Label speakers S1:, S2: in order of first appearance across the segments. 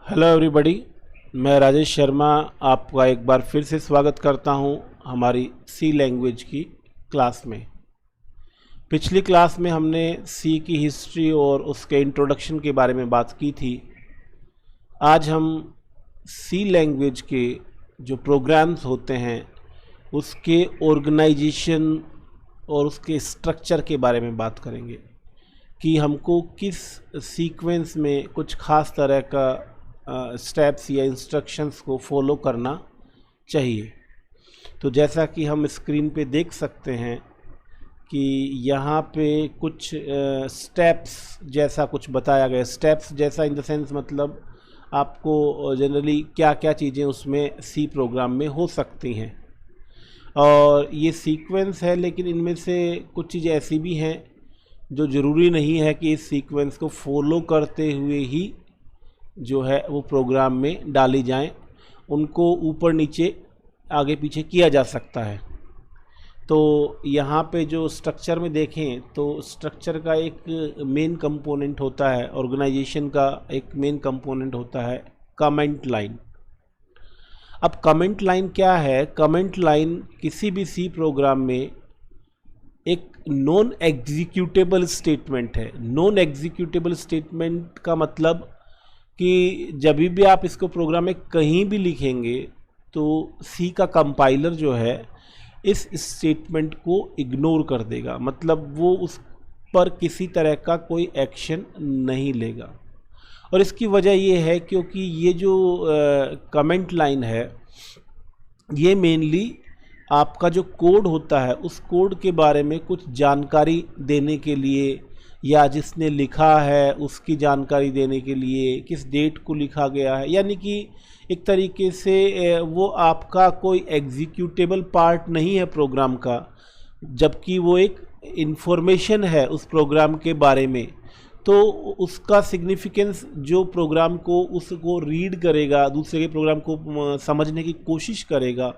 S1: Hello everybody, मैं राजेश शर्मा आपका एक बार फिर से स्वागत करता हूं हमारी सी लैंग्वेज की क्लास में। पिछली क्लास में हमने सी की हिस्ट्री और उसके इंट्रोडक्शन के बारे में बात की थी। आज हम सी लैंग्वेज के जो प्रोग्राम्स होते हैं उसके ऑर्गेनाइजेशन और उसके स्ट्रक्चर के बारे में बात करेंगे कि हमको किस सीक्वेंस में कुछ खास तरह का स्टेप्स या इंस्ट्रक्शंस को फॉलो करना चाहिए। तो जैसा कि हम स्क्रीन पे देख सकते हैं कि यहाँ पे कुछ स्टेप्स जैसा कुछ बताया गया। स्टेप्स जैसा इन द सेंस मतलब आपको जनरली क्या क्या चीज़ें उसमें सी प्रोग्राम में हो सकती हैं, और ये सीक्वेंस है, लेकिन इनमें से कुछ चीज़ें ऐसी भी हैं जो ज़रूरी नहीं है कि इस सीक्वेंस को फॉलो करते हुए ही जो है वो प्रोग्राम में डाली जाएं। उनको ऊपर नीचे आगे पीछे किया जा सकता है। तो यहाँ पे जो स्ट्रक्चर में देखें तो स्ट्रक्चर का एक मेन कंपोनेंट होता है, ऑर्गेनाइजेशन का एक मेन कंपोनेंट होता है कमेंट लाइन। अब कमेंट लाइन क्या है? कमेंट लाइन किसी भी सी प्रोग्राम में एक नॉन एग्जीक्यूटेबल स्टेटमेंट है। नॉन एग्जीक्यूटेबल स्टेटमेंट का मतलब कि जब भी आप इसको प्रोग्राम में कहीं भी लिखेंगे तो सी का कंपाइलर जो है इस स्टेटमेंट को इग्नोर कर देगा, मतलब वो उस पर किसी तरह का कोई एक्शन नहीं लेगा। और इसकी वजह ये है क्योंकि ये जो कमेंट लाइन है ये मेनली आपका जो कोड होता है उस कोड के बारे में कुछ जानकारी देने के लिए, या जिसने लिखा है उसकी जानकारी देने के लिए, किस डेट को लिखा गया है, यानी कि एक तरीके से वो आपका कोई एग्जीक्यूटेबल पार्ट नहीं है प्रोग्राम का, जबकि वो एक इंफॉर्मेशन है उस प्रोग्राम के बारे में। तो उसका सिग्निफिकेंस जो प्रोग्राम को उसको रीड करेगा, दूसरे के प्रोग्राम को समझने की कोशिश करेगा,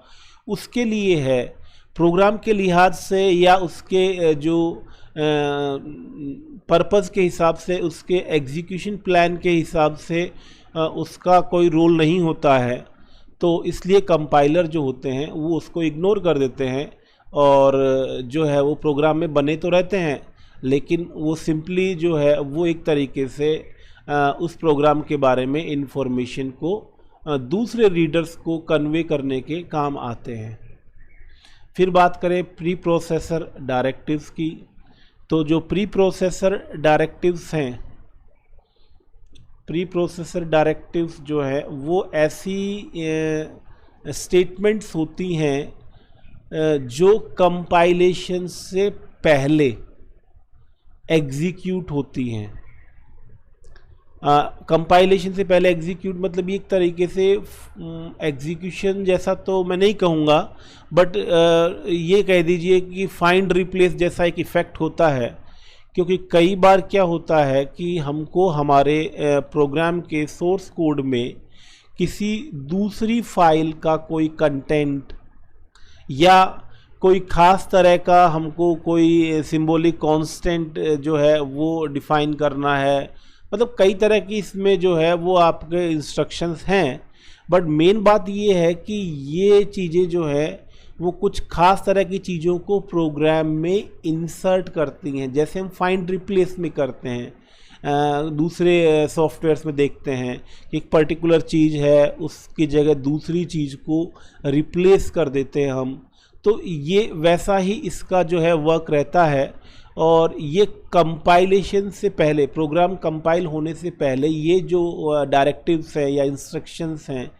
S1: उसके लिए है। प्रोग्राम के लिहाज से या उसके जो पर्पज़ के हिसाब से, उसके एग्जीक्यूशन प्लान के हिसाब से उसका कोई रोल नहीं होता है। तो इसलिए कंपाइलर जो होते हैं वो उसको इग्नोर कर देते हैं, और जो है वो प्रोग्राम में बने तो रहते हैं लेकिन वो सिंपली जो है वो एक तरीके से उस प्रोग्राम के बारे में इंफॉर्मेशन को दूसरे रीडर्स को कन्वे करने के काम आते हैं। फिर बात करें प्री प्रोसेसर डायरेक्टिव्स की, तो जो प्री प्रोसेसर डायरेक्टिव्स हैं, प्री प्रोसेसर डायरेक्टिव्स जो है वो ऐसी स्टेटमेंट्स होती हैं जो कंपाइलेशन से पहले एग्जीक्यूट होती हैं। कंपाइलेशन से पहले एग्जीक्यूट मतलब एक तरीके से एग्जीक्यूशन जैसा तो मैं नहीं कहूँगा, बट ये कह दीजिए कि फाइंड रिप्लेस जैसा एक इफ़ेक्ट होता है। क्योंकि कई बार क्या होता है कि हमको हमारे प्रोग्राम के सोर्स कोड में किसी दूसरी फाइल का कोई कंटेंट या कोई ख़ास तरह का हमको कोई सिंबॉलिक कांस्टेंट जो है वो डिफ़ाइन करना है, मतलब कई तरह की इसमें जो है वो आपके इंस्ट्रक्शंस हैं। बट मेन बात ये है कि ये चीज़ें जो है वो कुछ खास तरह की चीज़ों को प्रोग्राम में इंसर्ट करती हैं, जैसे हम फाइंड रिप्लेस में करते हैं। दूसरे सॉफ्टवेयर्स में देखते हैं कि एक पर्टिकुलर चीज़ है उसकी जगह दूसरी चीज़ को रिप्लेस कर देते हैं हम। तो ये वैसा ही इसका जो है वर्क रहता है, और ये कंपाइलेशन से पहले, प्रोग्राम कंपाइल होने से पहले ये जो डायरेक्टिव्स हैं या इंस्ट्रक्शंस हैं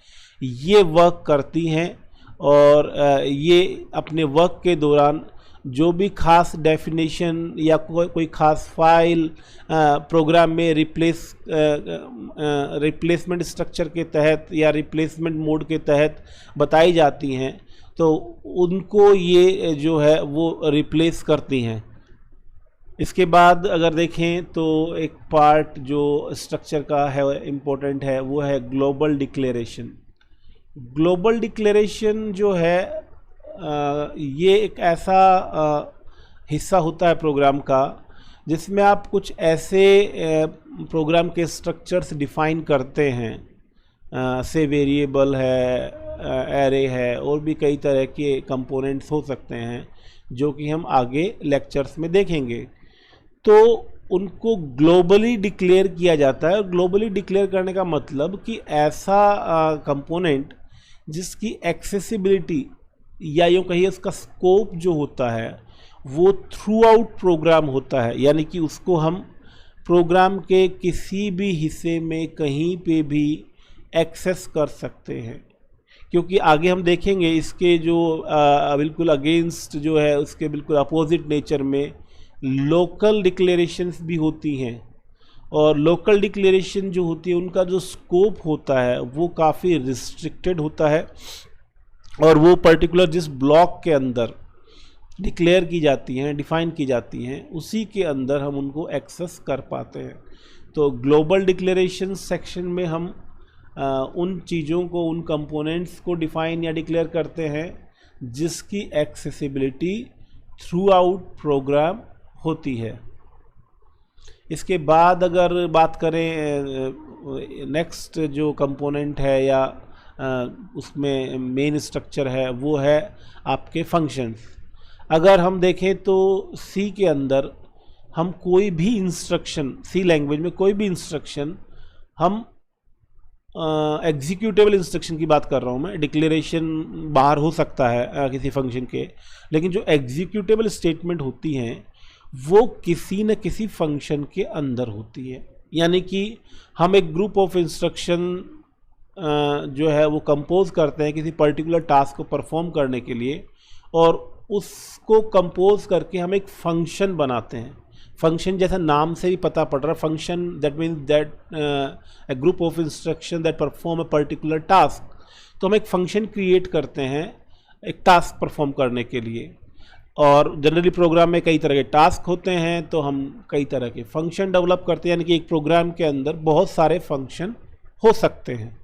S1: ये वर्क करती हैं, और ये अपने वर्क के दौरान जो भी खास डेफिनेशन या कोई खास फाइल प्रोग्राम में रिप्लेसमेंट स्ट्रक्चर के तहत या रिप्लेसमेंट मोड के तहत बताई जाती हैं, तो उनको ये जो है वो रिप्लेस करती हैं। इसके बाद अगर देखें तो एक पार्ट जो स्ट्रक्चर का है इम्पोर्टेंट है वो है ग्लोबल डिक्लेरेशन। ग्लोबल डिक्लेरेशन जो है ये एक ऐसा हिस्सा होता है प्रोग्राम का जिसमें आप कुछ ऐसे प्रोग्राम के स्ट्रक्चर्स डिफ़ाइन करते हैं से वेरिएबल है, एरे है, और भी कई तरह के कंपोनेंट्स हो सकते हैं जो कि हम आगे लेक्चर्स में देखेंगे। तो उनको ग्लोबली डिक्लेयर किया जाता है। और ग्लोबली डिक्लेयर करने का मतलब कि ऐसा कंपोनेंट जिसकी एक्सेसिबिलिटी या यूँ कहिए उसका स्कोप जो होता है वो थ्रू आउट प्रोग्राम होता है, यानी कि उसको हम प्रोग्राम के किसी भी हिस्से में कहीं पे भी एक्सेस कर सकते हैं। क्योंकि आगे हम देखेंगे इसके जो बिल्कुल अगेंस्ट जो है, उसके बिल्कुल अपोजिट नेचर में लोकल डिक्लेरेशंस भी होती हैं। और लोकल डिक्लेरेशन जो होती है उनका जो स्कोप होता है वो काफ़ी रिस्ट्रिक्टेड होता है, और वो पर्टिकुलर जिस ब्लॉक के अंदर डिक्लेयर की जाती हैं, डिफ़ाइन की जाती हैं, उसी के अंदर हम उनको एक्सेस कर पाते हैं। तो ग्लोबल डिक्लेरेशन सेक्शन में हम उन चीज़ों को, उन कंपोनेंट्स को डिफ़ाइन या डिक्लेयर करते हैं जिसकी एक्सेसिबिलिटी थ्रू आउट प्रोग्राम होती है। इसके बाद अगर बात करें नेक्स्ट जो कंपोनेंट है या उसमें मेन स्ट्रक्चर है, वो है आपके फंक्शंस। अगर हम देखें तो सी के अंदर हम कोई भी इंस्ट्रक्शन, सी लैंग्वेज में कोई भी इंस्ट्रक्शन, हम एग्जीक्यूटेबल इंस्ट्रक्शन की बात कर रहा हूँ मैं, डिक्लेरेशन बाहर हो सकता है किसी फंक्शन के, लेकिन जो एग्जीक्यूटेबल स्टेटमेंट होती हैं वो किसी न किसी फंक्शन के अंदर होती है। यानी कि हम एक ग्रुप ऑफ इंस्ट्रक्शन जो है वो कंपोज करते हैं किसी पर्टिकुलर टास्क को परफॉर्म करने के लिए, और उसको कंपोज करके हम एक फंक्शन बनाते हैं। फंक्शन जैसा नाम से भी पता पड़ रहा है, function that means that A group of instruction that perform a particular task. तो हम एक फंक्शन क्रिएट करते हैं एक टास्क परफॉर्म करने के लिए। और जनरली प्रोग्राम में कई तरह के टास्क होते हैं, तो हम कई तरह के फंक्शन डेवलप करते हैं, यानी कि एक प्रोग्राम के अंदर बहुत सारे फंक्शन हो सकते हैं।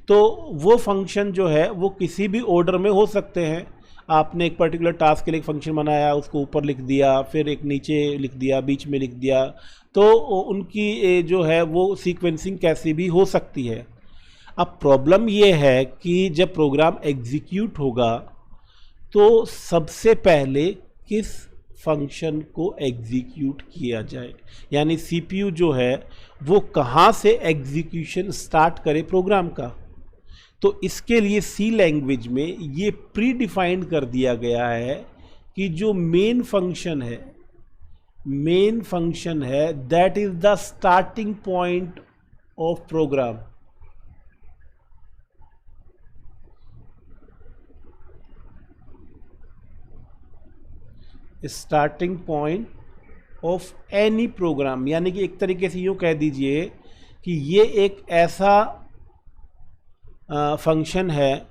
S1: तो वो फंक्शन जो है वो किसी भी ऑर्डर में हो सकते हैं। आपने एक पर्टिकुलर टास्क के लिए एक फंक्शन बनाया, उसको ऊपर लिख दिया, फिर एक नीचे लिख दिया, बीच में लिख दिया, तो उनकी जो है वो सीक्वेंसिंग कैसी भी हो सकती है। अब प्रॉब्लम ये है कि जब प्रोग्राम एग्जीक्यूट होगा तो सबसे पहले किस फंक्शन को एग्जीक्यूट किया जाए, यानी सीपीयू जो है वो कहाँ से एग्जीक्यूशन स्टार्ट करे प्रोग्राम का। तो इसके लिए सी लैंग्वेज में ये प्री डिफाइंड कर दिया गया है कि जो मेन फंक्शन है that is the starting point of program. Starting point of any program, यानी कि एक तरीके से यूँ कह दीजिए कि ये एक ऐसा फंक्शन है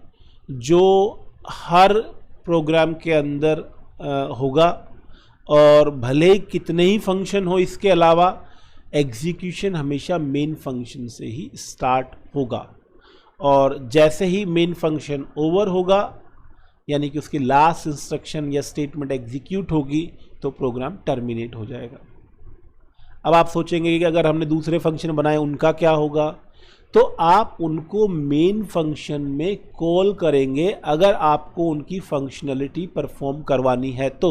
S1: जो हर प्रोग्राम के अंदर होगा, और भले ही कितने ही फंक्शन हो इसके अलावा एग्जीक्यूशन हमेशा मेन फंक्शन से ही स्टार्ट होगा। और जैसे ही मेन फंक्शन ओवर होगा, यानी कि उसकी लास्ट इंस्ट्रक्शन या स्टेटमेंट एग्जीक्यूट होगी, तो प्रोग्राम टर्मिनेट हो जाएगा। अब आप सोचेंगे कि अगर हमने दूसरे फंक्शन बनाए उनका क्या होगा, तो आप उनको मेन फंक्शन में कॉल करेंगे अगर आपको उनकी फंक्शनलिटी परफॉर्म करवानी है तो।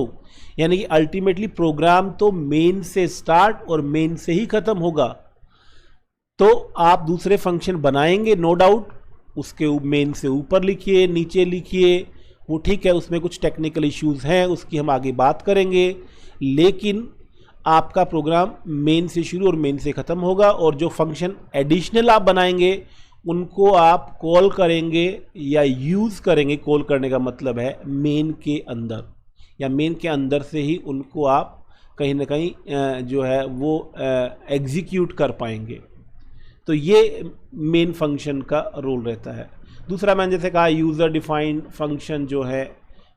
S1: यानी कि अल्टीमेटली प्रोग्राम तो मेन से स्टार्ट और मेन से ही ख़त्म होगा। तो आप दूसरे फंक्शन बनाएंगे नो डाउट, उसके मेन से ऊपर लिखिए, नीचे लिखिए, वो ठीक है, उसमें कुछ टेक्निकल इश्यूज हैं, उसकी हम आगे बात करेंगे, लेकिन आपका प्रोग्राम मेन से शुरू और मेन से ख़त्म होगा। और जो फंक्शन एडिशनल आप बनाएंगे उनको आप कॉल करेंगे या यूज़ करेंगे, कॉल करने का मतलब है मेन के अंदर, या मेन के अंदर से ही उनको आप कहीं ना कहीं जो है वो एग्जीक्यूट कर पाएंगे। तो ये मेन फंक्शन का रोल रहता है। दूसरा मैंने जैसे कहा यूज़र डिफाइंड फंक्शन जो है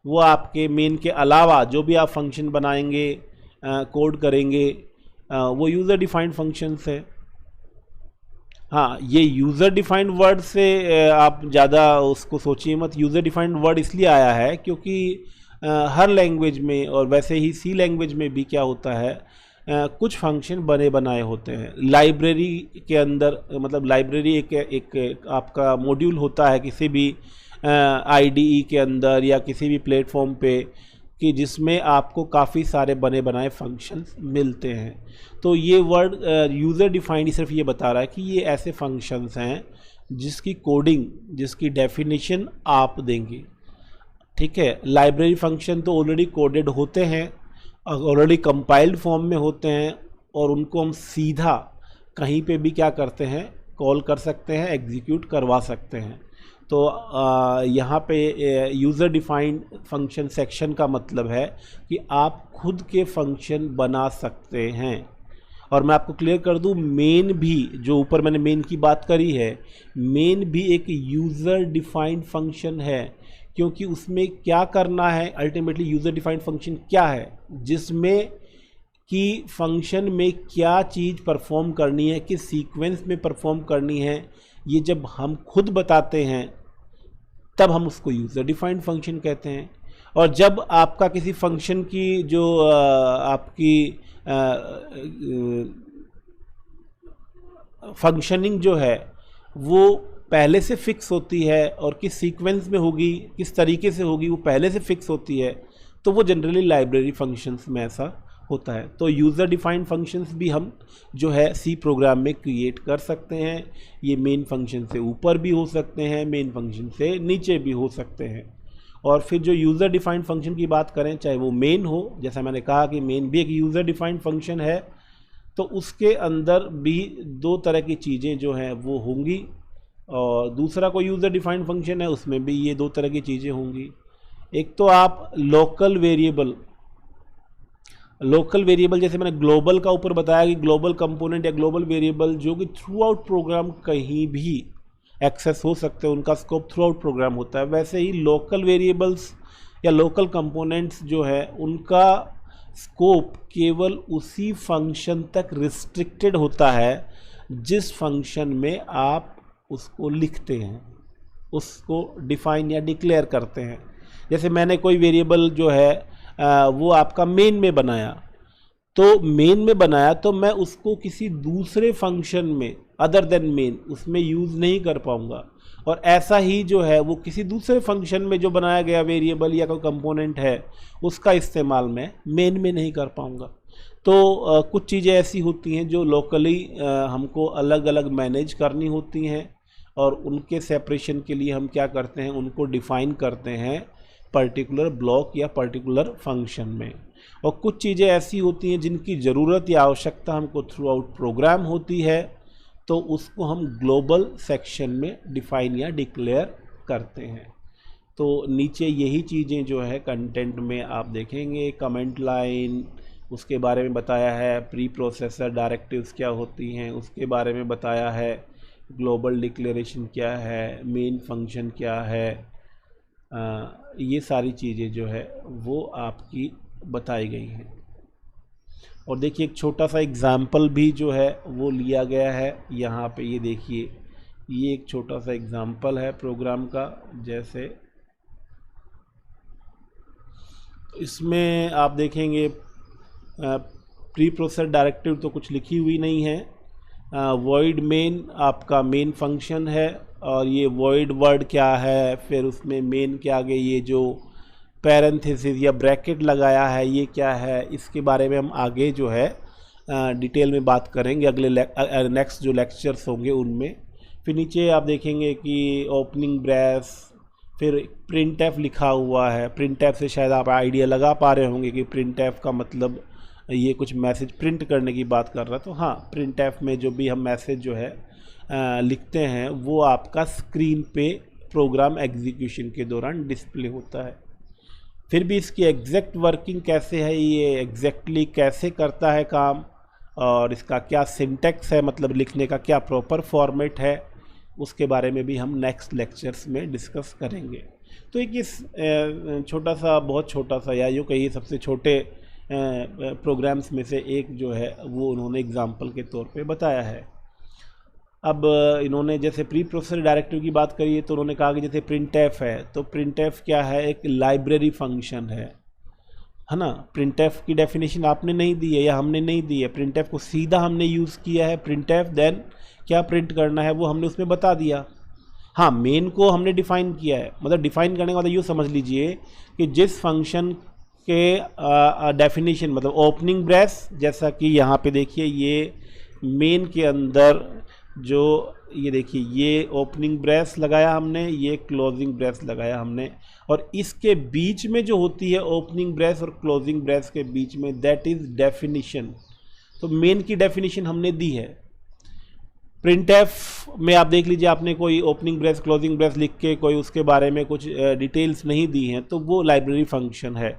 S1: वो आपके मेन के अलावा जो भी आप फंक्शन बनाएंगे, कोड करेंगे, वो यूज़र डिफाइंड फंक्शंस है। हाँ, ये यूज़र डिफाइंड वर्ड से आप ज़्यादा उसको सोचिए मत। यूज़र डिफाइंड वर्ड इसलिए आया है क्योंकि हर लैंग्वेज में, और वैसे ही सी लैंग्वेज में भी क्या होता है कुछ फंक्शन बने बनाए होते हैं। लाइब्रेरी के अंदर मतलब लाइब्रेरी एक आपका मॉड्यूल होता है किसी भी आईडीई के अंदर या किसी भी प्लेटफॉर्म पे, कि जिसमें आपको काफ़ी सारे बने बनाए फंक्शंस मिलते हैं। तो ये वर्ड यूज़र डिफाइंड सिर्फ ये बता रहा है कि ये ऐसे फंक्शंस हैं जिसकी कोडिंग, जिसकी डेफिनेशन आप देंगे। ठीक है, लाइब्रेरी फंक्शन तो ऑलरेडी कोडेड होते हैं, ऑलरेडी कंपाइल्ड फॉर्म में होते हैं, और उनको हम सीधा कहीं पे भी क्या करते हैं, कॉल कर सकते हैं, एग्जीक्यूट करवा सकते हैं। तो यहाँ पे यूज़र डिफाइंड फंक्शन सेक्शन का मतलब है कि आप खुद के फंक्शन बना सकते हैं। और मैं आपको क्लियर कर दूँ, मेन भी, जो ऊपर मैंने मेन की बात करी है, मेन भी एक यूज़र डिफाइंड फंक्शन है, क्योंकि उसमें क्या करना है अल्टीमेटली, यूज़र डिफाइंड फंक्शन क्या है, जिसमें कि फंक्शन में क्या चीज़ परफॉर्म करनी है, किस सीक्वेंस में परफॉर्म करनी है, ये जब हम खुद बताते हैं तब हम उसको यूज़र डिफाइंड फंक्शन कहते हैं। और जब आपका किसी फंक्शन की जो आपकी फंक्शनिंग जो है वो पहले से फिक्स होती है, और किस सीक्वेंस में होगी, किस तरीके से होगी, वो पहले से फिक्स होती है, तो वो जनरली लाइब्रेरी फंक्शंस में ऐसा होता है। तो यूज़र डिफाइंड फंक्शंस भी हम जो है सी प्रोग्राम में क्रिएट कर सकते हैं। ये मेन फंक्शन से ऊपर भी हो सकते हैं, मेन फंक्शन से नीचे भी हो सकते हैं। और फिर जो यूज़र डिफाइंड फंक्शन की बात करें, चाहे वो मेन हो, जैसा मैंने कहा कि मेन भी एक यूज़र डिफाइंड फंक्शन है, तो उसके अंदर भी दो तरह की चीज़ें जो हैं वो होंगी, और दूसरा कोई यूज़र डिफाइंड फंक्शन है उसमें भी ये दो तरह की चीज़ें होंगी। एक तो आप लोकल वेरिएबल जैसे मैंने ग्लोबल का ऊपर बताया कि ग्लोबल कंपोनेंट या ग्लोबल वेरिएबल जो कि थ्रू आउट प्रोग्राम कहीं भी एक्सेस हो सकते हैं, उनका स्कोप थ्रू आउट प्रोग्राम होता है। वैसे ही लोकल वेरिएबल्स या लोकल कंपोनेंट्स जो है उनका स्कोप केवल उसी फंक्शन तक रिस्ट्रिक्टेड होता है जिस फंक्शन में आप उसको लिखते हैं, उसको डिफाइन या डिक्लेयर करते हैं। जैसे मैंने कोई वेरिएबल जो है वो आपका मेन में बनाया, तो मैं उसको किसी दूसरे फंक्शन में अदर देन मेन उसमें यूज़ नहीं कर पाऊंगा। और ऐसा ही जो है वो किसी दूसरे फंक्शन में जो बनाया गया वेरिएबल या कोई कंपोनेंट है उसका इस्तेमाल मैं मेन में नहीं कर पाऊंगा। तो कुछ चीज़ें ऐसी होती हैं जो लोकली हमको अलग अलग मैनेज करनी होती हैं, और उनके सेपरेशन के लिए हम क्या करते हैं, उनको डिफ़ाइन करते हैं पर्टिकुलर ब्लॉक या पर्टिकुलर फंक्शन में। और कुछ चीज़ें ऐसी होती हैं जिनकी ज़रूरत या आवश्यकता हमको थ्रू आउट प्रोग्राम होती है, तो उसको हम ग्लोबल सेक्शन में डिफ़ाइन या डिक्लेयर करते हैं। तो नीचे यही चीज़ें जो है कंटेंट में आप देखेंगे, कमेंट लाइन उसके बारे में बताया है, प्री प्रोसेसर डायरेक्टिव्स क्या होती हैं उसके बारे में बताया है, ग्लोबल डिक्लेरेशन क्या है, मेन फंक्शन क्या है, ये सारी चीज़ें जो है वो आपकी बताई गई हैं। और देखिए एक छोटा सा एग्ज़ाम्पल भी जो है वो लिया गया है यहाँ पे, ये देखिए, ये एक छोटा सा एग्ज़ाम्पल है प्रोग्राम का। जैसे इसमें आप देखेंगे प्री प्रोसेसर डायरेक्टिव तो कुछ लिखी हुई नहीं है, वॉइड मेन आपका मेन फंक्शन है, और ये वॉइड वर्ड क्या है, फिर उसमें मेन के आगे ये जो पैरेंथेसिस या ब्रैकेट लगाया है ये क्या है, इसके बारे में हम आगे जो है डिटेल में बात करेंगे अगले नेक्स्ट जो लेक्चर्स होंगे उनमें। फिर नीचे आप देखेंगे कि ओपनिंग ब्रेस, फिर प्रिंट एफ लिखा हुआ है। प्रिंट एफ से शायद आप आइडिया लगा पा रहे होंगे कि प्रिंट एफ का मतलब ये कुछ मैसेज प्रिंट करने की बात कर रहा है। तो हाँ, प्रिंट एफ में जो भी हम मैसेज जो है लिखते हैं वो आपका स्क्रीन पे प्रोग्राम एग्जीक्यूशन के दौरान डिस्प्ले होता है। फिर भी इसकी एग्जैक्ट वर्किंग कैसे है, ये एग्जैक्टली कैसे करता है काम, और इसका क्या सिंटैक्स है, मतलब लिखने का क्या प्रॉपर फॉर्मेट है, उसके बारे में भी हम नेक्स्ट लेक्चर्स में डिस्कस करेंगे। तो एक इस छोटा सा, बहुत छोटा सा, या यूँ कहिए सबसे छोटे प्रोग्राम्स में से एक जो है वो उन्होंने एग्जाम्पल के तौर पे बताया है। अब इन्होंने जैसे प्री प्रोसेसर डायरेक्टिव की बात करी है तो उन्होंने कहा कि जैसे प्रिंट एफ है, तो प्रिंट एफ क्या है, एक लाइब्रेरी फंक्शन है। है ना। प्रिंटफ की डेफिनेशन आपने नहीं दी है या हमने नहीं दी है, प्रिंटफ को सीधा हमने यूज़ किया है। प्रिंटफ देन क्या प्रिंट करना है वो हमने उसमें बता दिया। हाँ, मेन को हमने डिफ़ाइन किया है, मतलब डिफ़ाइन करने का मतलब यूँ समझ लीजिए कि जिस फंक्शन के डेफिनेशन मतलब ओपनिंग ब्रेस, जैसा कि यहाँ पे देखिए ये मेन के अंदर जो ये देखिए ये ओपनिंग ब्रेस लगाया हमने, ये क्लोजिंग ब्रेस लगाया हमने, और इसके बीच में जो होती है ओपनिंग ब्रेस और क्लोजिंग ब्रेस के बीच में, दैट इज़ डेफिनेशन। तो मेन की डेफिनेशन हमने दी है। प्रिंटफ में आप देख लीजिए, आपने कोई ओपनिंग ब्रेस क्लोजिंग ब्रेस लिख के कोई उसके बारे में कुछ डिटेल्स नहीं दी हैं, तो वो लाइब्रेरी फंक्शन है।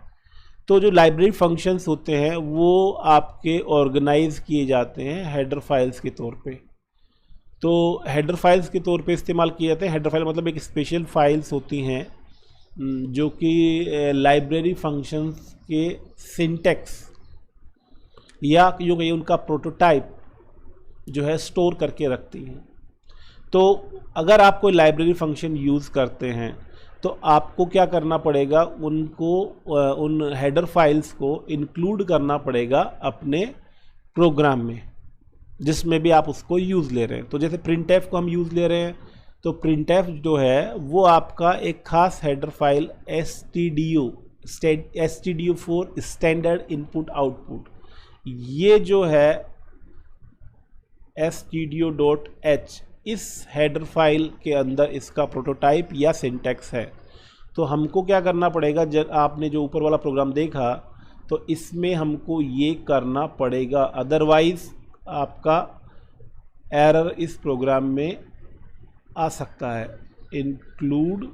S1: तो जो लाइब्रेरी फंक्शंस होते हैं वो आपके ऑर्गेनाइज किए जाते हैं हेडर फाइल्स के तौर पे। तो हेडर फाइल्स के तौर पे इस्तेमाल किए जाते हैं। हेडर फाइल मतलब एक स्पेशल फाइल्स होती हैं जो कि लाइब्रेरी फंक्शंस के सिंटैक्स या यूँ कहिए उनका प्रोटोटाइप जो है स्टोर करके रखती हैं। तो अगर आप कोई लाइब्रेरी फंक्शन यूज़ करते हैं तो आपको क्या करना पड़ेगा, उनको उन हेडर फाइल्स को इंक्लूड करना पड़ेगा अपने प्रोग्राम में जिसमें भी आप उसको यूज़ ले रहे हैं। तो जैसे प्रिंटफ को हम यूज़ ले रहे हैं, तो प्रिंटफ जो है वो आपका एक खास header file stdio for standard input output, ये जो है stdio.h, इस हेडर फाइल के अंदर इसका प्रोटोटाइप या सिंटैक्स है। तो हमको क्या करना पड़ेगा, जब आपने जो ऊपर वाला प्रोग्राम देखा तो इसमें हमको ये करना पड़ेगा, अदरवाइज आपका एरर इस प्रोग्राम में आ सकता है। Include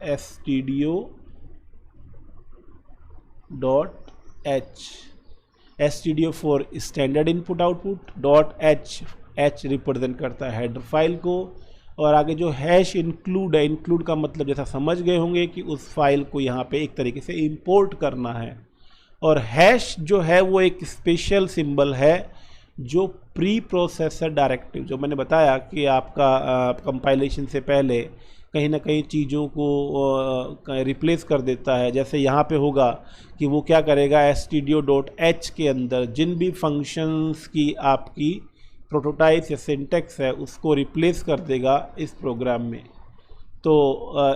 S1: stdio.h, stdio for standard input output .h represent करता है हेडर फाइल को, और आगे जो हैश इंक्लूड है, इंक्लूड का मतलब जैसा समझ गए होंगे कि उस फाइल को यहाँ पे एक तरीके से इंपोर्ट करना है। और हैश जो है वो एक स्पेशल सिंबल है जो प्री प्रोसेसर डायरेक्टिव, जो मैंने बताया कि आपका कंपाइलेशन से पहले कहीं ना कहीं चीज़ों को रिप्लेस कर देता है। जैसे यहाँ पे होगा कि वो क्या करेगा, stdio.h के अंदर जिन भी फंक्शंस की आपकी प्रोटोटाइप या सिंटैक्स है उसको रिप्लेस कर देगा इस प्रोग्राम में। तो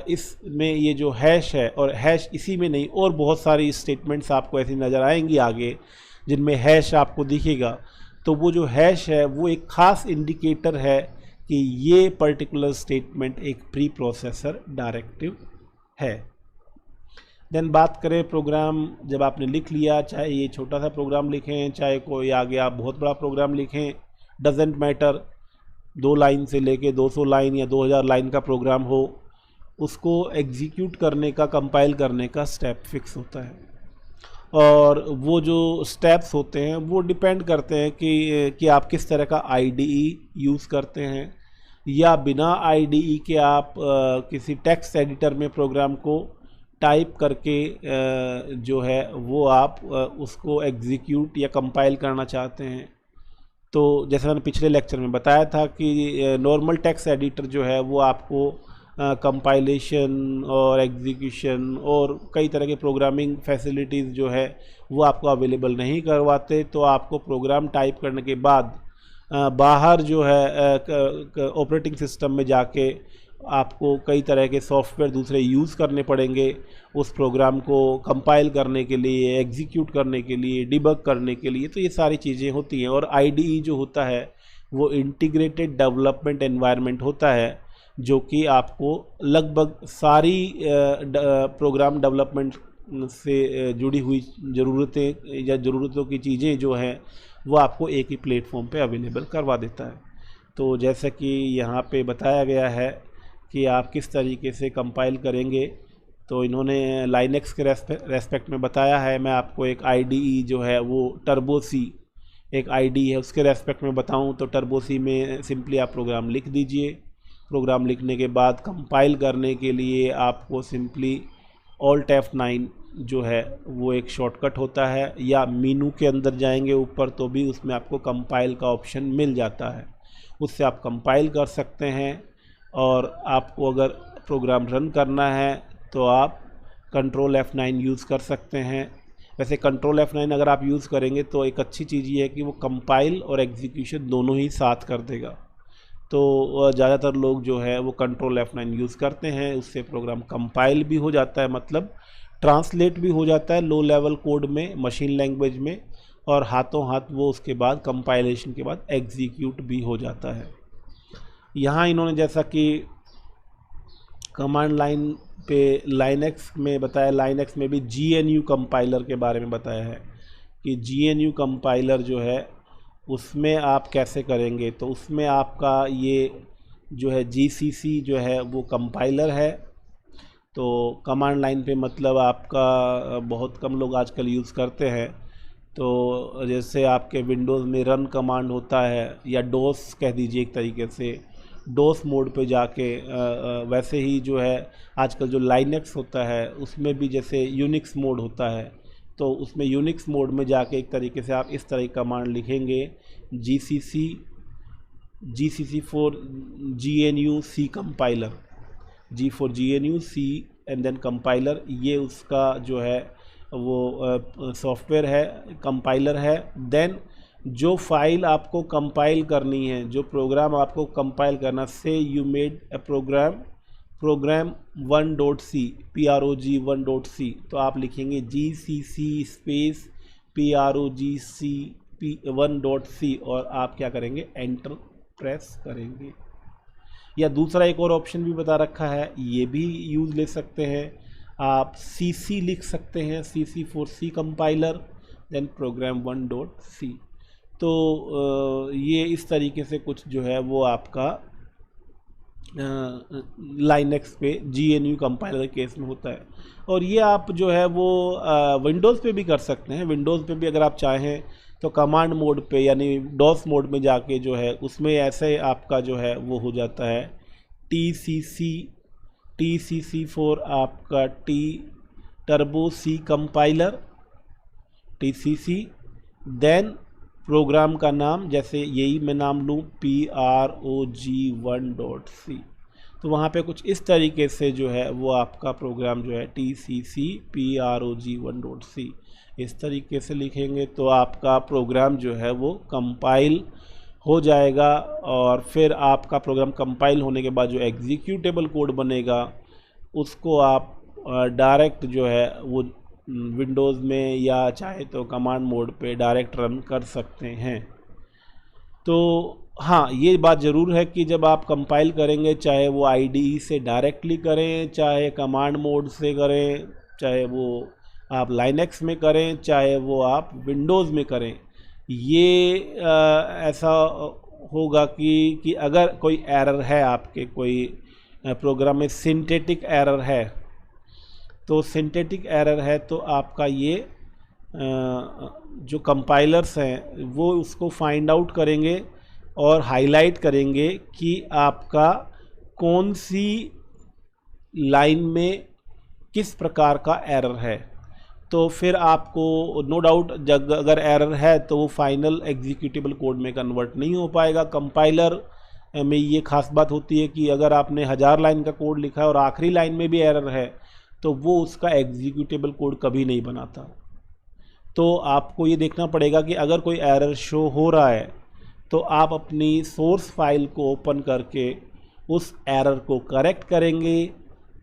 S1: इसमें ये जो हैश है, और हैश इसी में नहीं और बहुत सारी स्टेटमेंट्स आपको ऐसी नज़र आएंगी आगे जिनमें हैश आपको दिखेगा। तो वो जो हैश है वो एक ख़ास इंडिकेटर है कि ये पर्टिकुलर स्टेटमेंट एक प्री प्रोसेसर डायरेक्टिव है। देन बात करें प्रोग्राम, जब आपने लिख लिया, चाहे ये छोटा सा प्रोग्राम लिखें चाहे कोई आगे आप बहुत बड़ा प्रोग्राम लिखें, डजेंट मैटर, 2 लाइन से लेके 200 लाइन या 2000 लाइन का प्रोग्राम हो, उसको एग्जीक्यूट करने का, कंपाइल करने का स्टेप फिक्स होता है। और वो जो स्टेप्स होते हैं वो डिपेंड करते हैं कि आप किस तरह का IDE यूज़ करते हैं, या बिना IDE के आप किसी टेक्स्ट एडिटर में प्रोग्राम को टाइप करके जो है वो आप उसको एग्जीक्यूट या कंपाइल करना चाहते हैं। तो जैसे मैंने पिछले लेक्चर में बताया था कि नॉर्मल टेक्स्ट एडिटर जो है वो आपको कंपाइलेशन और एग्जीक्यूशन और कई तरह के प्रोग्रामिंग फैसिलिटीज़ जो है वो आपको अवेलेबल नहीं करवाते। तो आपको प्रोग्राम टाइप करने के बाद बाहर जो है ऑपरेटिंग सिस्टम में जाके आपको कई तरह के सॉफ्टवेयर दूसरे यूज़ करने पड़ेंगे उस प्रोग्राम को कंपाइल करने के लिए, एग्जीक्यूट करने के लिए, डिबग करने के लिए। तो ये सारी चीज़ें होती हैं। और IDE जो होता है वो इंटीग्रेटेड डेवलपमेंट एनवायरनमेंट होता है, जो कि आपको लगभग सारी प्रोग्राम डेवलपमेंट से जुड़ी हुई ज़रूरतें या ज़रूरतों की चीज़ें जो हैं वो आपको एक ही प्लेटफॉर्म पे अवेलेबल करवा देता है। तो जैसा कि यहाँ पे बताया गया है कि आप किस तरीके से कंपाइल करेंगे, तो इन्होंने लाइनेक्स के रेस्पेक्ट में बताया है। मैं आपको एक IDE जो है वो टर्बो सी एक IDE है उसके रेस्पेक्ट में बताऊं तो टर्बो सी में सिंपली आप प्रोग्राम लिख दीजिए। प्रोग्राम लिखने के बाद कंपाइल करने के लिए आपको सिंपली Alt F9 जो है वो एक शॉर्टकट होता है, या मेनू के अंदर जाएंगे ऊपर तो भी उसमें आपको कंपाइल का ऑप्शन मिल जाता है, उससे आप कंपाइल कर सकते हैं। और आपको अगर प्रोग्राम रन करना है तो आप कंट्रोल F9 यूज़ कर सकते हैं। वैसे कंट्रोल F9 अगर आप यूज़ करेंगे तो एक अच्छी चीज़ ये है कि वो कंपाइल और एग्जीक्यूशन दोनों ही साथ कर देगा। तो ज़्यादातर लोग जो है वो कंट्रोल F9 यूज़ करते हैं, उससे प्रोग्राम कंपाइल भी हो जाता है, मतलब ट्रांसलेट भी हो जाता है लो लेवल कोड में, मशीन लैंग्वेज में, और हाथों हाथ वो उसके बाद कंपाइलेशन के बाद एग्जीक्यूट भी हो जाता है। यहाँ इन्होंने जैसा कि कमांड लाइन पे लाइनक्स में बताया, लाइनक्स में भी GNU कंपाइलर के बारे में बताया है कि GNU कंपाइलर जो है उसमें आप कैसे करेंगे। तो उसमें आपका ये जो है GCC जो है वो कंपाइलर है। तो कमांड लाइन पे मतलब आपका बहुत कम लोग आजकल यूज़ करते हैं। तो जैसे आपके विंडोज़ में रन कमांड होता है, या डोस कह दीजिए एक तरीके से, डोस मोड पे जाके वैसे ही जो है आजकल जो लाइनक्स होता है उसमें भी जैसे यूनिक्स मोड होता है, तो उसमें यूनिक्स मोड में जाके एक तरीके से आप इस तरह की कमांड लिखेंगे, GCC for GNU C compiler, G for GNU C and then compiler, ये उसका जो है वो सॉफ्टवेयर है, कंपाइलर है। देन जो फाइल आपको कंपाइल करनी है, जो प्रोग्राम आपको कंपाइल करना, से you made a programme 1.c prog1.c, तो आप लिखेंगे GCC स्पेस progc 1.c और आप क्या करेंगे, एंटर प्रेस करेंगे। या दूसरा एक और ऑप्शन भी बता रखा है, ये भी यूज़ ले सकते हैं आप, CC लिख सकते हैं, CC for C compiler then program 1.c। तो ये इस तरीके से कुछ जो है वो आपका लाइनक्स पे GNU कंपाइलर केस में होता है। और ये आप जो है वो विंडोज़ पे भी कर सकते हैं। विंडोज़ पे भी अगर आप चाहें तो कमांड मोड पे यानी डॉस मोड में जाके जो है उसमें ऐसे आपका जो है वो हो जाता है TCC फॉर आपका turbo C compiler, TCC, then program का नाम, जैसे यही मैं नाम लूँ prog1.c, तो वहाँ पे कुछ इस तरीके से जो है वो आपका प्रोग्राम जो है TCC prog1.c इस तरीके से लिखेंगे तो आपका प्रोग्राम जो है वो कंपाइल हो जाएगा। और फिर आपका प्रोग्राम कंपाइल होने के बाद जो एग्जीक्यूटेबल कोड बनेगा उसको आप डायरेक्ट जो है वो विंडोज़ में या चाहे तो कमांड मोड पे डायरेक्ट रन कर सकते हैं। तो हाँ, ये बात ज़रूर है कि जब आप कंपाइल करेंगे, चाहे वो IDE से डायरेक्टली करें, चाहे कमांड मोड से करें, चाहे वो आप लाइनक्स में करें, चाहे वो आप विंडोज़ में करें, ये ऐसा होगा कि अगर कोई एरर है आपके कोई प्रोग्राम में, सिंथेटिक एरर है, तो सिंथेटिक एरर है तो आपका ये जो कंपाइलर्स हैं वो उसको फाइंड आउट करेंगे और हाईलाइट करेंगे कि आपका कौन सी लाइन में किस प्रकार का एरर है। तो फिर आपको नो डाउट अगर एरर है तो वो फाइनल एग्जीक्यूटेबल कोड में कन्वर्ट नहीं हो पाएगा। कंपाइलर में ये खास बात होती है कि अगर आपने 1000 लाइन का कोड लिखा है और आखिरी लाइन में भी एरर है तो वो उसका एग्जीक्यूटेबल कोड कभी नहीं बनाता। तो आपको ये देखना पड़ेगा कि अगर कोई एरर शो हो रहा है तो आप अपनी सोर्स फाइल को ओपन करके उस एरर को करेक्ट करेंगे,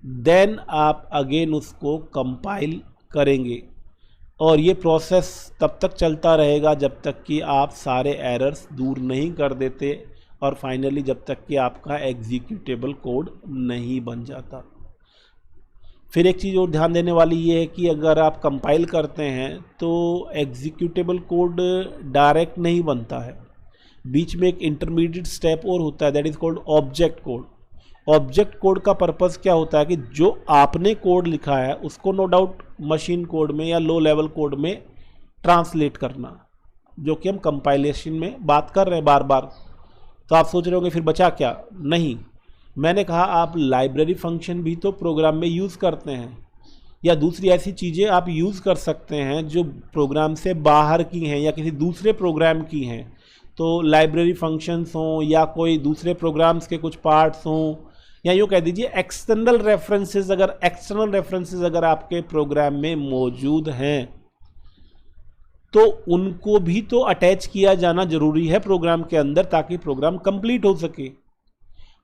S1: देन आप अगेन उसको कंपाइल करेंगे। और ये प्रोसेस तब तक चलता रहेगा जब तक कि आप सारे एरर्स दूर नहीं कर देते और फाइनली जब तक कि आपका एग्जीक्यूटेबल कोड नहीं बन जाता। फिर एक चीज़ और ध्यान देने वाली ये है कि अगर आप कंपाइल करते हैं तो एग्जीक्यूटेबल कोड डायरेक्ट नहीं बनता है, बीच में एक इंटरमीडिएट स्टेप और होता है, that is called object code. Object code का पर्पस क्या होता है कि जो आपने कोड लिखा है उसको नो डाउट मशीन कोड में या लो लेवल कोड में ट्रांसलेट करना, जो कि हम कंपाइलेशन में बात कर रहे हैं बार बार। तो आप सोच रहे होंगे फिर बचा क्या? नहीं, मैंने कहा आप लाइब्रेरी फंक्शन भी तो प्रोग्राम में यूज़ करते हैं, या दूसरी ऐसी चीज़ें आप यूज़ कर सकते हैं जो प्रोग्राम से बाहर की हैं या किसी दूसरे प्रोग्राम की हैं। तो लाइब्रेरी फंक्शंस हों या कोई दूसरे प्रोग्राम्स के कुछ पार्ट्स हों या यूँ कह दीजिए एक्सटर्नल रेफरेंसेस अगर आपके प्रोग्राम में मौजूद हैं तो उनको भी तो अटैच किया जाना जरूरी है प्रोग्राम के अंदर, ताकि प्रोग्राम कंप्लीट हो सके।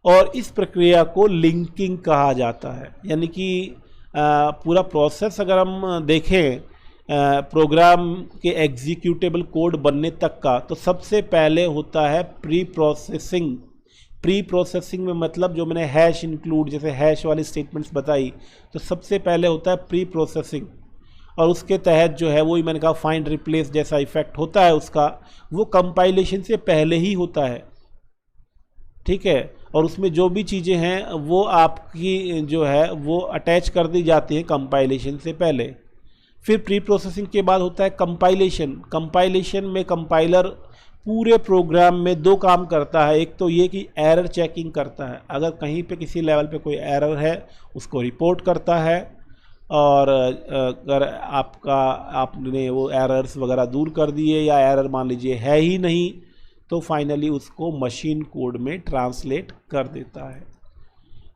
S1: और इस प्रक्रिया को लिंकिंग कहा जाता है। यानी कि पूरा प्रोसेस अगर हम देखें प्रोग्राम के एग्जीक्यूटेबल कोड बनने तक का, तो सबसे पहले होता है प्री प्रोसेसिंग। प्री प्रोसेसिंग में मतलब जो मैंने हैश इंक्लूड जैसे हैश वाली स्टेटमेंट्स बताई, तो सबसे पहले होता है प्री प्रोसेसिंग। और उसके तहत जो है वही मैंने कहा फाइंड रिप्लेस जैसा इफेक्ट होता है उसका, वो कंपाइलेशन से पहले ही होता है, ठीक है। और उसमें जो भी चीज़ें हैं वो आपकी जो है वो अटैच कर दी जाती हैं कंपाइलेशन से पहले। फिर प्री प्रोसेसिंग के बाद होता है कंपाइलेशन। कंपाइलेशन में कंपाइलर पूरे प्रोग्राम में दो काम करता है। एक तो ये कि एरर चेकिंग करता है, अगर कहीं पे किसी लेवल पे कोई एरर है उसको रिपोर्ट करता है, और अगर आपने वो एरर्स वगैरह दूर कर दिए या एरर मान लीजिए है ही नहीं, तो फाइनली उसको मशीन कोड में ट्रांसलेट कर देता है।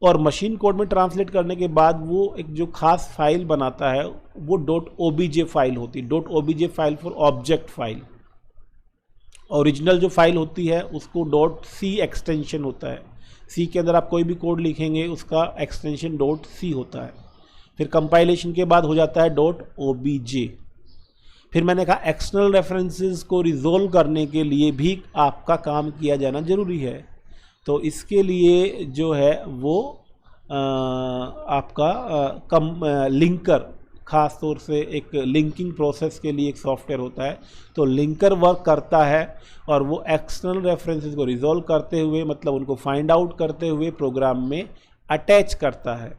S1: और मशीन कोड में ट्रांसलेट करने के बाद वो एक जो खास फाइल बनाता है वो .obj फाइल होती है। .obj file for object file. Original जो फाइल होती है उसको .c एक्सटेंशन होता है। सी के अंदर आप कोई भी कोड लिखेंगे उसका एक्सटेंशन .c होता है। फिर कंपाइलेशन के बाद हो जाता है .obj। फिर मैंने कहा एक्सटर्नल रेफरेंसेस को रिजोल्व करने के लिए भी आपका काम किया जाना जरूरी है। तो इसके लिए जो है वो आपका लिंकर, ख़ास तौर से एक लिंकिंग प्रोसेस के लिए एक सॉफ्टवेयर होता है, तो लिंकर वर्क करता है और वो एक्सटर्नल रेफरेंसेस को रिजोल्व करते हुए, मतलब उनको फाइंड आउट करते हुए प्रोग्राम में अटैच करता है।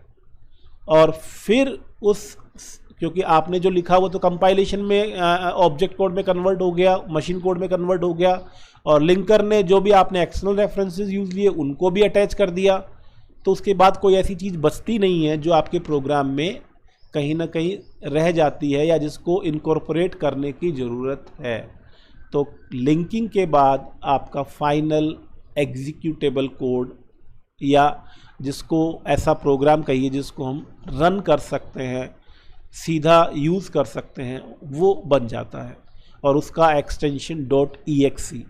S1: और फिर क्योंकि आपने जो लिखा वो तो कंपाइलेशन में ऑब्जेक्ट कोड में कन्वर्ट हो गया, मशीन कोड में कन्वर्ट हो गया, और लिंकर ने जो भी आपने एक्सटर्नल रेफरेंसेस यूज़ लिए उनको भी अटैच कर दिया। तो उसके बाद कोई ऐसी चीज़ बचती नहीं है जो आपके प्रोग्राम में कहीं ना कहीं रह जाती है या जिसको इनकॉर्पोरेट करने की ज़रूरत है। तो लिंकिंग के बाद आपका फाइनल एग्जीक्यूटेबल कोड, या जिसको ऐसा प्रोग्राम कहिए जिसको हम रन कर सकते हैं, सीधा यूज़ कर सकते हैं, वो बन जाता है। और उसका एक्सटेंशन .exe,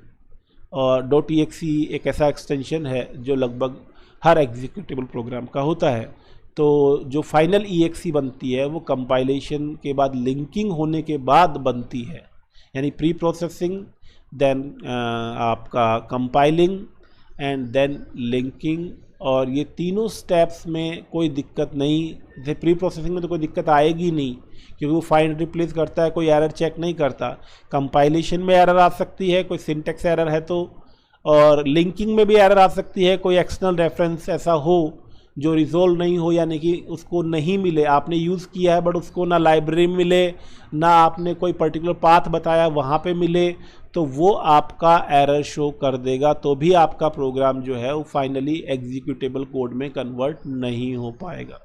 S1: और .exe एक ऐसा एक्सटेंशन है जो लगभग हर एग्जीक्यूटेबल प्रोग्राम का होता है। तो जो फाइनल exe बनती है वो कंपाइलेशन के बाद लिंकिंग होने के बाद बनती है। यानी प्री प्रोसेसिंग, देन आपका कंपाइलिंग एंड देन लिंकिंग। और ये तीनों स्टेप्स में कोई दिक्कत नहीं, जैसे प्री प्रोसेसिंग में तो कोई दिक्कत आएगी नहीं क्योंकि वो फाइंड रिप्लेस करता है, कोई एरर चेक नहीं करता। कंपाइलेशन में एरर आ सकती है, कोई सिंटेक्स एरर है तो, और लिंकिंग में भी एरर आ सकती है, कोई एक्सटर्नल रेफरेंस ऐसा हो जो रिजोल्व नहीं हो, यानी कि उसको नहीं मिले, आपने यूज़ किया है बट उसको ना लाइब्रेरी मिले, ना आपने कोई पर्टिकुलर पाथ बताया वहाँ पे मिले, तो वो आपका एरर शो कर देगा। तो भी आपका प्रोग्राम जो है वो फाइनली एग्जीक्यूटेबल कोड में कन्वर्ट नहीं हो पाएगा।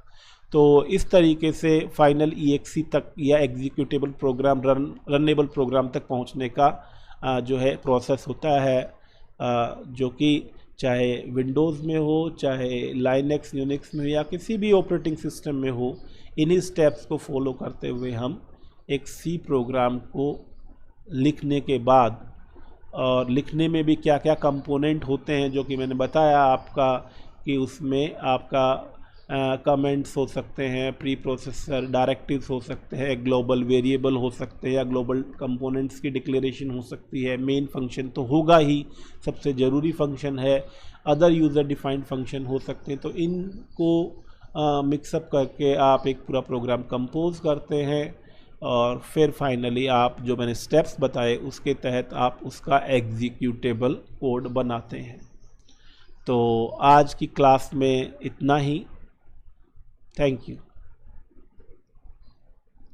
S1: तो इस तरीके से फाइनल exe तक या एग्जीक्यूटेबल प्रोग्राम, रनेबल प्रोग्राम तक पहुंचने का जो है प्रोसेस होता है, जो कि चाहे विंडोज़ में हो, चाहे लाइनक्स यूनिक्स में, या किसी भी ऑपरेटिंग सिस्टम में हो। इन्हीं स्टेप्स को फॉलो करते हुए हम एक सी प्रोग्राम को लिखने के बाद, और लिखने में भी क्या क्या कंपोनेंट होते हैं जो कि मैंने बताया आपका, कि उसमें आपका कमेंट्स हो सकते हैं, प्री प्रोसेसर डायरेक्टिव्स हो सकते हैं, ग्लोबल वेरिएबल हो सकते हैं, या ग्लोबल कंपोनेंट्स की डिक्लेरेशन हो सकती है, मेन फंक्शन तो होगा ही, सबसे ज़रूरी फंक्शन है, अदर यूज़र डिफाइंड फंक्शन हो सकते हैं। तो इनको मिक्सअप करके आप एक पूरा प्रोग्राम कंपोज करते हैं, और फिर फाइनली आप जो मैंने स्टेप्स बताए उसके तहत आप उसका एग्जीक्यूटेबल कोड बनाते हैं। तो आज की क्लास में इतना ही। Thank you.